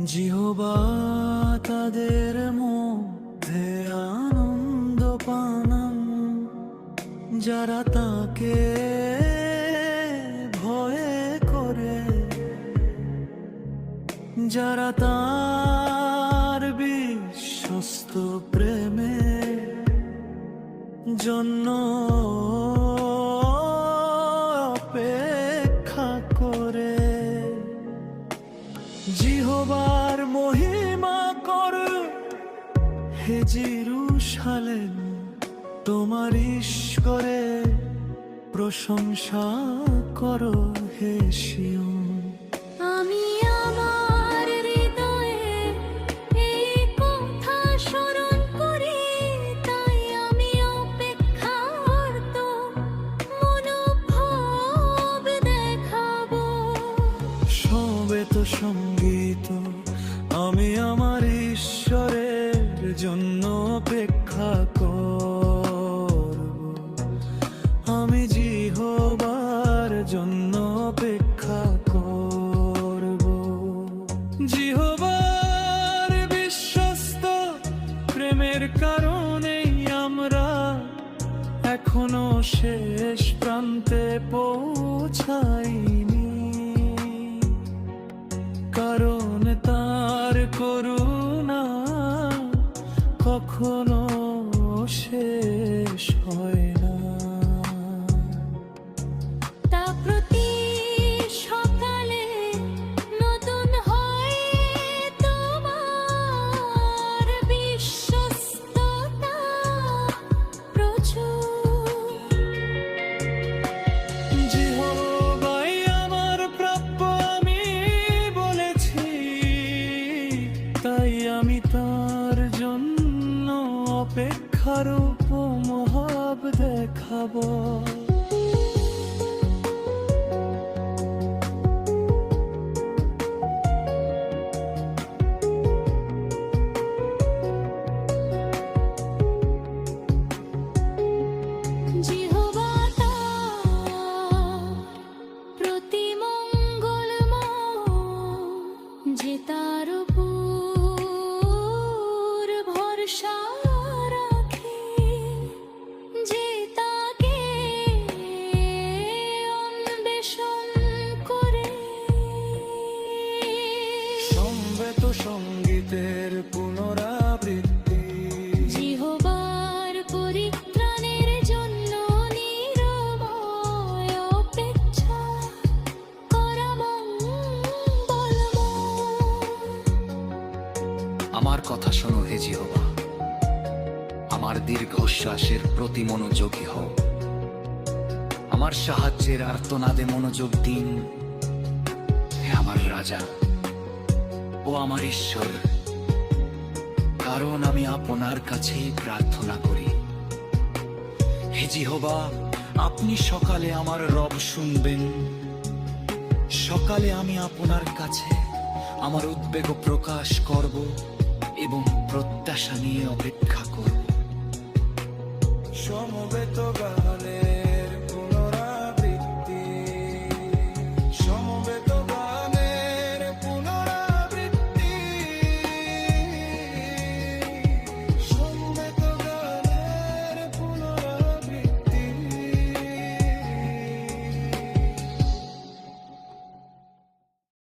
জিহবা তাদের মধ্যে আনন্দ পানান, যারা তাকে ভয়ে করে, যারা তার বিশ্বস্ত প্রেমের জন্য অপেক্ষা করে। জিহবার মহিমা কর হে জেরুসালেম, তোমার ঈশ্বরে প্রশংসা করো হে সিয়ন। আমি আমার হৃদয়ে এই কথা স্মরণ করি, তাই আমি অপেক্ষারত মনোভাব দেখাবো। সমবেত সঙ্গীত আমি আমার ঈশ্বরের জন্য অপেক্ষা করব, আমি জিহবার জন্য অপেক্ষা করব। জিহবার বিশ্বস্ত প্রেমের কারণেই আমরা এখনো শেষ প্রান্তে পৌঁছাইনি, কারণ তার করুণা কখনো শেষ হয় না। তা প্রতি সকালে নতুন হয় তোমার বিশ্বস্ততা প্রচুর। জিহবাই আমার প্রাপ্য আমি বলেছি, তাই আমি তার জন্য অপেক্ষার উপমহাব দেখাবো। জিহবা তার প্রতি মঙ্গলময়, যে তার উপর ভরসা রাখে, যে তাকে অন্বেষণ করে। সমবেত সঙ্গীতের পুনরাবৃত্তি জিহবার পরিত্রাণের জন্য নিরবয় অপেক্ষা করা মঙ্গলময়। আমার কথা শোনো হে জিহবা, আমার দীর্ঘশ্বাসের প্রতি মনোযোগী হও। আমার সাহায্যের আর্তনাদে মনোযোগ দিন হে আমার রাজা ও আমার ঈশ্বর, কারণ আমি আপনার কাছেই প্রার্থনা করি। হে জিহবা, আপনি সকালে আমার রব শুনবেন। সকালে আমি আপনার কাছে আমার উদ্বেগ প্রকাশ করব এবং প্রত্যাশা নিয়ে অপেক্ষা করব। সমবেত গানে